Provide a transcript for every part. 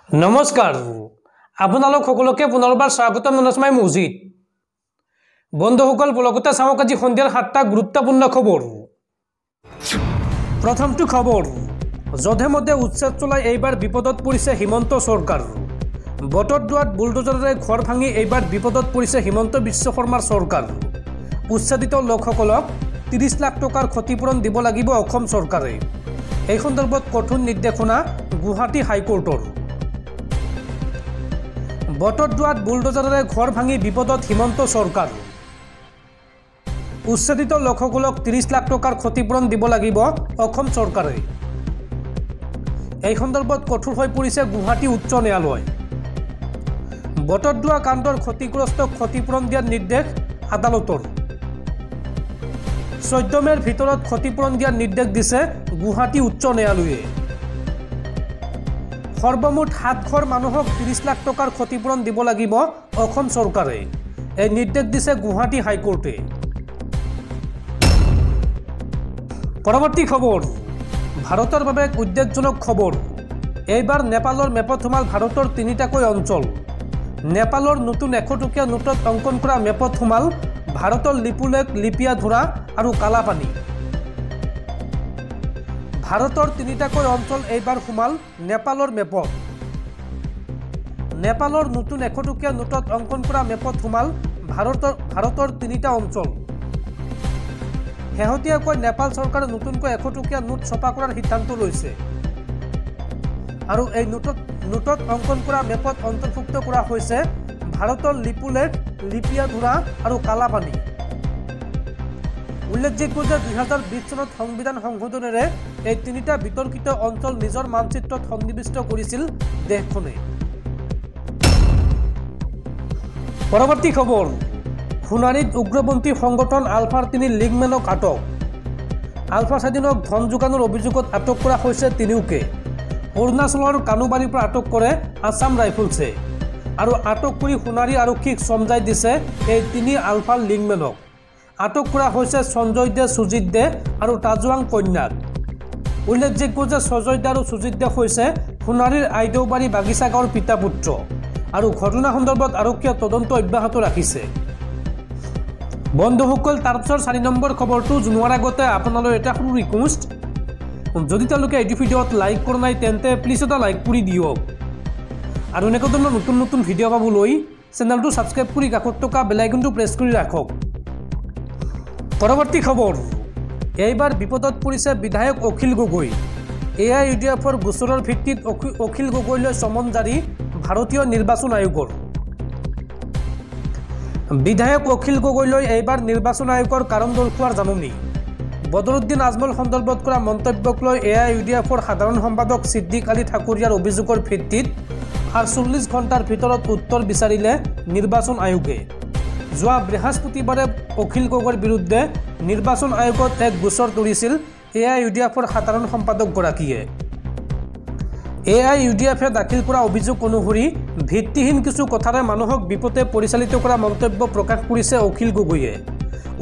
নমস্কাৰ আপোনালোক সকলোকে পুনৰবাৰ স্বাগতম ননসমাই মজিদ বন্ধুসকল বলগতে চাওক আজি সন্ধিয়াৰ 7টা গুৰুত্বপূৰ্ণ খবৰ প্ৰথমটো খবৰ যধে মধ্যে উচ্ছেদ চলাই এইবাৰ বিপদত পৰিছে হিমন্ত সৰকাৰ বটৰ দুৱাত বুলডোজাৰেৰে ঘৰ ভাঙি এইবাৰ বিপদত পৰিছে হিমন্ত বিশ্ব শৰ্মাৰ সৰকাৰ উচ্ছেদিত লোকসকলক 30 লাখ টকাৰ ক্ষতিপূৰণ দিব লাগিব অসম চৰকাৰে এই সন্দৰ্ভত কঠোৰ নিৰ্দেশনা গুৱাহাটী হাইকোৰ্টৰ বটৰ দুৱাত বুলডোজাৰেৰে ঘৰ ভাঙি বিপদত হিমন্ত সৰকাৰ উচ্ছেদিত লোকসকলক 30 লাখ টকাৰ ক্ষতিপূৰণ দিব লাগিব অসম চৰকাৰে এই সন্দৰ্ভত কঠোৰ হৈ পৰিছে গুৱাহাটী উচ্চ ন্যায়ালয় বটৰ দুৱা কাণ্ডৰ ক্ষতিগ্ৰস্তক ক্ষতিপূৰণ দিয়াৰ নিৰ্দেশ আদালতৰ 14 মেৰ ভিতৰত ক্ষতিপূৰণ দিয়াৰ নিৰ্দেশ দিছে গুৱাহাটী উচ্চ ন্যায়ালয়ে সৰ্বমুঠ 7 ঘৰ মানুহক 30 লাখ টকাৰ ক্ষতিপূৰণ দিব লাগিব অসম চৰকাৰে এই নিৰ্দেশ দিছে গুৱাহাটী হাইকোৰ্টে পৰৱৰ্তী খবৰ ভাৰতৰ বাবে উদ্বেগজনক খবৰ এইবাৰ নেপালৰ মেপত সোমাল ভাৰতৰ 3টাকৈ অঞ্চল নেপালৰ নতুন 100 টকীয়া নোটত অংকন কৰা মেপত সোমাল ভাৰতৰ লিপুলেক লিপিয়াধুৰা আৰু কালাপানী ভাৰতৰ 3টাকৈ অঞ্চল এইবাৰ সোমাল নেপালৰ মেপত নেপালৰ নতুন 100 টকীয়া নোটত অংকন কৰা মেপত সোমাল ভাৰতৰ 3টা অঞ্চল শেহতীয়াকৈ নেপাল চৰকাৰে নতুনকৈ 100 টকীয়া নোট ছপা কৰাৰ সিদ্ধান্ত লৈছে আৰু এই নোটত অংকন কৰা মেপত অন্তৰ্ভুক্ত কৰা হৈছে ভাৰতৰ লিপুলেক লিপিয়াধুৰা আৰু কালাপানী উল্লেখযোগ্য যে 2020 চনত সংবিধান সংশোধনেৰে এই 3টা বিতৰ্কিত অঞ্চল নিজৰ মানচিত্ৰত সন্নিৱিষ্ট কৰিছিল দেশখনে পৰৱৰ্তী খবৰ সোণাৰীত উগ্ৰপন্থী সংগঠন আলফাৰ 3 লিগমেনক আটক আলফা স্বাধীনক ধন যোগানৰ অভিযোগত আটক কৰা হৈছে তিনিওকে অৰুণাচলৰ কানুবাৰীৰ পৰা আটক কৰে আছাম ৰাইফলছে আৰু আটক কৰি সোণাৰী আৰক্ষীক সমজাই দিছে এই 3 আলফা লিগমেনক আটক কৰা হৈছে সঞ্জয় দে সুজিত দে আৰু তাজৱাং কন্যাক উল্লেখযোগ্য যে সঞ্জয় দে আৰু সুজিত দে হৈছে সোণাৰীৰ আইদেউবাৰী বাগিচা গাঁৱৰ পিতা পুত্ৰ আৰু ঘটনা সন্দৰ্ভত আৰক্ষীয়ে তদন্ত অব্যাহত ৰাখিছে বন্ধুসকল তাৰপিছৰ 4 নম্বৰ খবৰটো জনোৱাৰ আগতে আপোনালৈ এটা সৰু ৰিকুৱেষ্ট যদি তেওঁলোকে এই ভিডিঅ'ত লাইক কৰা নাই তেন্তে প্লিজ এটা লাইক কৰি দিয়ক আৰু এনেকুৱা ধৰণৰ নতুন নতুন ভিডিঅ' পাবলৈ চেনেলটো ছাবস্ক্ৰাইব কৰি কাষত থকা বেল আইকনটো প্ৰেছ কৰি ৰাখক পৰৱৰ্তী খবৰ এইবাৰ বিপদত পৰিছে বিধায়ক অখিল গগৈ AIUDFৰ গোচৰৰ ভিত্তিত অখিল গগৈলৈ সমন জাৰি ভাৰতীয় নিৰ্বাচন আয়োগৰ বিধায়ক অখিল গগৈলৈ এইবাৰ নিৰ্বাচন আয়োগৰ কাৰণ দৰ্শোৱাৰ জাননী বদৰুদ্দিন আজমল সন্দৰ্ভত কৰা মন্তব্যক লৈ AIUDFৰ সাধাৰণ সম্পাদক সিদ্দিক আলী ঠাকুৰীয়াৰ অভিযোগৰ ভিত্তিত 48 ঘণ্টাৰ ভিতৰত উত্তৰ বিচাৰিলে নিৰ্বাচন আয়োগে যোৱা বৃহস্পতিবাৰে অখিল গগৈৰ বিৰুদ্ধে নিৰ্বাচন আয়োগত এক গোচৰ তৰিছিল AIUDFৰ সাধাৰণ সম্পাদকগৰাকীয়ে AIUDFে দাখিল কৰা অভিযোগ অনুসৰি ভিত্তিহীন কিছু কথাৰে মানুহক বিপদে পৰিচালিত কৰা মন্তব্য প্ৰকাশ কৰিছে অখিল গগৈয়ে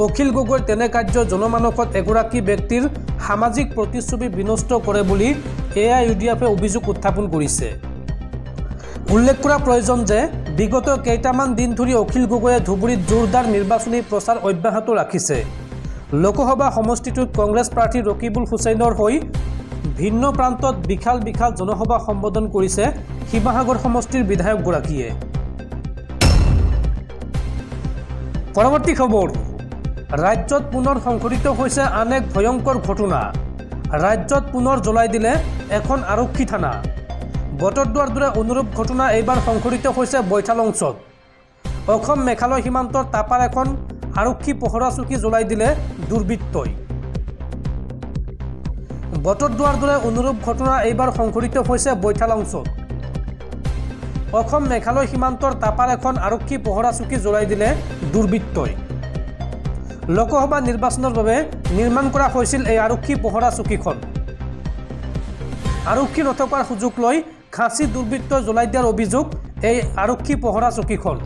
অখিল গগৈৰ তেনে কাৰ্য জনমানসত এগৰাকী ব্যক্তিৰ সামাজিক প্ৰতিচ্ছবি বিনষ্ট কৰে বুলি AIUDFে অভিযোগ উত্থাপন কৰিছে উল্লেখ কৰা প্ৰয়োজন যে বিগত কেইটামান দিন ধৰি অখিল গগৈয়ে ধুবুৰীত জোৰদাৰ নিৰ্বাচনী প্ৰচাৰ অব্যাহত ৰাখিছে লোকসভা সমষ্টিটোত কংগ্ৰেছ প্ৰাৰ্থী ৰকিবুল হুছেইনৰ হৈ ভিন্ন প্ৰান্তত বিশাল জনসভা সম্বোধন কৰিছে শিৱসাগৰ সমষ্টিৰ বিধায়কগৰাকীয়ে পৰৱৰ্তী খবৰ ৰাজ্যত পুনৰ সংঘটিত হৈছে আন এক ভয়ংকৰ ঘটনা ৰাজ্যত পুনৰ জ্বলাই দিলে এখন আৰক্ষী থানা বটৰ দুৱাৰ দৰে অনুৰূপ ঘটনা এইবাৰ সংঘটিত হৈছে বৈঠালংছত অসম মেঘালয় সীমান্তৰ তাপাৰ এখন আৰক্ষী পহৰা চকী জ্বলাই দিলে দুৰ্বৃত্তই বটৰ দুৱাৰ দৰে অনুৰূপ ঘটনা এইবাৰ সংঘটিত হৈছে বৈঠালংছত অসম মেঘালয় সীমান্তৰ তাপাৰ এখন আৰক্ষী পহৰা চকী জ্বলাই দিলে দুৰ্বৃত্তই লোকসভা নিৰ্বাচনৰ বাবে নিৰ্মাণ কৰা হৈছিল এই আৰক্ষী পহৰা চকীখন আৰক্ষী নথকাৰ সুযোগ লৈ খাচী দুৰ্বৃত্ত জ্বলাই দিয়াৰ অভিযোগ এই আৰক্ষী পহৰা চকীখন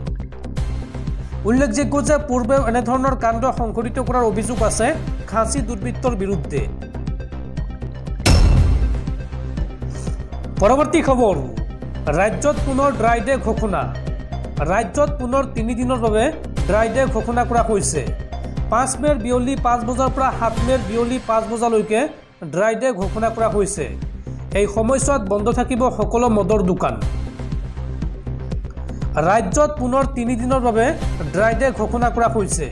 উল্লেখযোগ্য যে পূৰ্বেও এনেধৰণৰ কাণ্ড সংঘটিত কৰাৰ অভিযোগ আছে খাচী দুৰ্বৃত্তৰ বিৰুদ্ধে পৰৱৰ্তী খবৰ ৰাজ্যত পুনৰ ড্ৰাই ডে ঘোষণা ৰাজ্যত পুনৰ 3 দিনৰ বাবে ড্ৰাই ডে ঘোষণা কৰা হৈছে 5 মেৰ বিয়লি 5 বজাৰ পৰা 7 মেৰ বিয়লি 5 বজালৈকে ড্ৰাই ডে ঘোষণা কৰা হৈছে এই সময়ছোৱাত বন্ধ থাকিব সকলো মদৰ দোকান ৰাজ্যত পুনৰ 3 দিনৰ বাবে ড্ৰাই ডে ঘোষণা কৰা হৈছে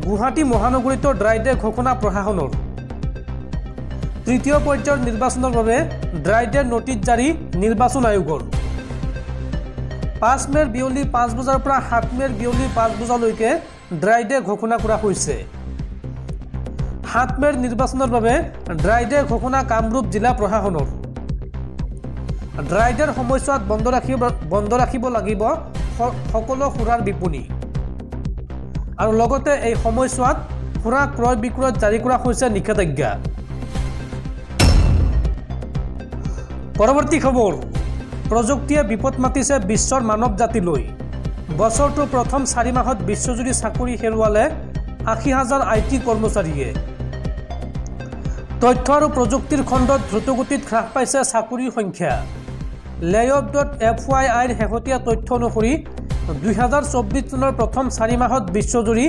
গুৱাহাটী মহানগৰীত ড্ৰাই ডে ঘোষণা প্ৰশাসনৰ তৃতীয় পৰ্যায়ৰ নিৰ্বাচনৰ বাবে ড্ৰাই ডে নোটিছ জাৰি নিৰ্বাচন আয়োগৰ 5 মেৰ বিয়লি 5 বজাৰ পৰা 7 মেৰ বিয়লি 5 বজালৈকে ড্ৰাই ডে ঘোষণা কৰা হৈছে 7 মেৰ নিৰ্বাচনৰ বাবে ড্ৰাই ডে ঘোষণা কামৰূপ জিলা প্ৰশাসনৰ ড্ৰাই ডেৰ সময়ছোৱাত বন্ধ ৰাখিব লাগিব সকলো সুৰাৰ বিপণী আৰু লগতে এই সময়ছোৱাত সুৰা ক্ৰয় বিক্ৰয়ত জাৰি কৰা হৈছে নিষেধাজ্ঞা পৰৱৰ্তী খবৰ প্ৰযুক্তিয়ে বিপদ মাতিছে বিশ্বৰ মানৱ জাতিলৈ বছৰটো প্ৰথম 4 মাহত বিশ্বজুৰি চাকৰি হেৰুৱালে 80,000 আইটি কৰ্মচাৰীয়ে তথ্য আৰু প্ৰযুক্তিৰ খণ্ডত দ্ৰুতগতিত হ্ৰাস পাইছে চাকৰিৰ সংখ্যা layoff.fyi শেহতীয়া তথ্য অনুসৰি 2024 চনৰ প্ৰথম 4 মাহত বিশ্বজুৰি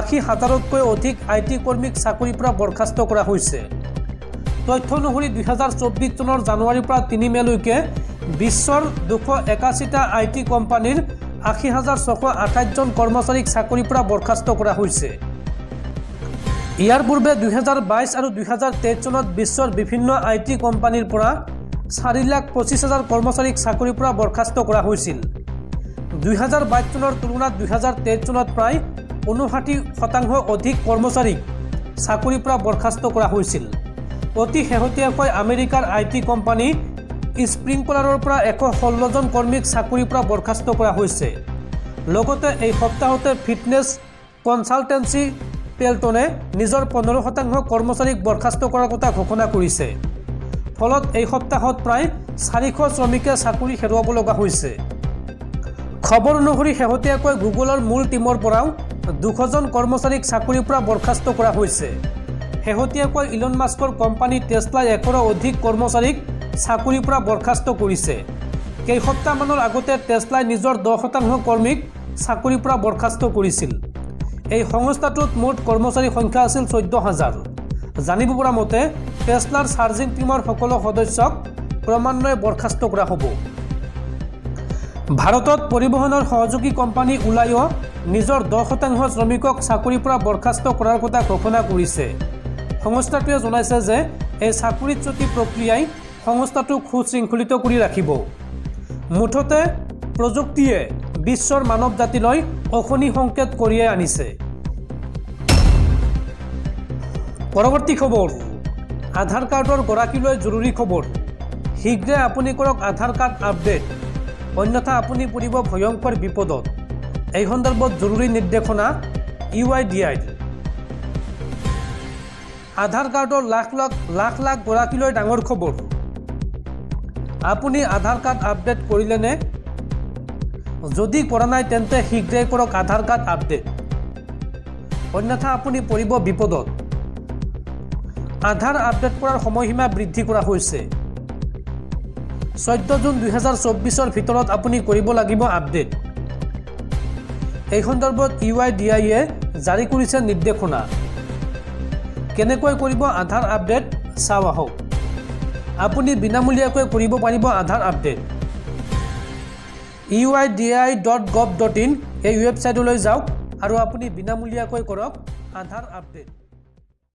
80,000তকৈ অধিক আইটি কৰ্মীক চাকৰিৰ পৰা বৰখাস্ত কৰা হৈছে তথ্য অনুসৰি 2024 চনৰ জানুৱাৰীৰ পৰা 3 মেলৈকে বিশ্বৰ 281টা আইটি কোম্পানীৰ 80,628 জন কৰ্মচাৰীক চাকৰিৰ পৰা বৰখাস্ত কৰা হৈছে ইয়াৰ পূৰ্বে 2022 আৰু 2023 চনত বিশ্বৰ বিভিন্ন আইটি কোম্পানীৰ পৰা 4,25,000 কৰ্মচাৰীক চাকৰিৰ পৰা বৰখাস্ত কৰা হৈছিল 2022 চনৰ তুলনাত 2023 চনত প্ৰায় 59% অধিক কৰ্মচাৰীক চাকৰিৰ পৰা বৰখাস্ত কৰা হৈছিল অতি শেহতীয়াকৈ আমেৰিকাৰ আইটি কোম্পানী স্প্ৰিংকলাৰৰ পৰা 116 জন কৰ্মীক চাকৰিৰ পৰা বৰখাস্ত কৰা হৈছে লগতে এই সপ্তাহতে ফিটনেছ কনসালটেন্সি পেলটনে নিজৰ 15% কৰ্মচাৰীক বৰখাস্ত কৰাৰ কথা ঘোষণা কৰিছে ফলত এই সপ্তাহত প্ৰায় 400 শ্ৰমিকে চাকৰি হেৰুৱাব লগা হৈছে খবৰ অনুসৰি শেহতীয়াকৈ গুগলৰ মূল টিমৰ পৰাও 200 জন কৰ্মচাৰীক চাকৰিৰ পৰা বৰখাস্ত কৰা হৈছে শেহতীয়াকৈ ইলন মাস্কৰ কোম্পানী টেছলাই 100ৰো অধিক কৰ্মচাৰীক চাকৰিৰ পৰা বৰখাস্ত কৰিছে কেইসপ্তাহমানৰ আগতে টেছলাই নিজৰ 10% কৰ্মীক চাকৰিৰ পৰা বৰখাস্ত কৰিছিল এই সংস্থাটোত মুঠ কৰ্মচাৰী সংখ্যা আছিল 14,000 জানিব পৰা মতে টেছলাৰ চাৰ্জিং টিমৰ সকলো সদস্যক ক্ৰমান্বয়ে বৰখাস্ত কৰা হ'ব ভাৰতত পৰিবহনৰ সহযোগী কোম্পানী ওলায়ো নিজৰ 10% শ্ৰমিকক চাকৰিৰ পৰা বৰখাস্ত কৰাৰ কথা ঘোষণা কৰিছে সংস্থাটোৱে জনাইছে যে এই চাকৰিচ্যুতি প্ৰক্ৰিয়াই সংস্থাটোক সুশৃংখলিত কৰি ৰাখিব মুঠতে প্ৰযুক্তিয়ে বিশ্বৰ মানৱ জাতিলৈ অশনি সংকেত কঢ়িয়াই আনিছে পৰৱৰ্তী খবৰ আধাৰ কাৰ্ডৰ গৰাকীলৈ জৰুৰী খবৰ শীঘ্ৰে আপুনি কৰক আধাৰ কাৰ্ড আপডেট অন্যথা আপুনি পৰিব ভয়ংকৰ বিপদত এই সন্দৰ্ভত জৰুৰী নিৰ্দেশনা UIDAI আধাৰ কাৰ্ডৰ লাখ লাখ গৰাকীলৈ ডাঙৰ খবৰ আপুনি আধাৰ কাৰ্ড আপডেট কৰিলেনে যদি কৰা নাই তেন্তে শীঘ্ৰে কৰক আধাৰ কাৰ্ড আপডেট অন্যথা আপুনি পৰিব বিপদত আধাৰ আপডেট কৰাৰ সময়সীমা বৃদ্ধি কৰা হৈছে 14 জুন 2024 ভিতৰত আপুনি কৰিব লাগিব আপডেট এই সন্দৰ্ভত UIDAI জাৰি কৰিছে নিৰ্দেশনা কেনেকৈ কৰিব আধাৰ আপডেট চাও আহক আপুনি বিনামূলীয়াকৈ কৰিব পাৰিব আধাৰ আপডেট uidai.gov.in এই ৱেবছাইটলৈ যাওক আৰু আপুনি বিনামূলীয়াকৈ কৰক আধাৰ আপডেট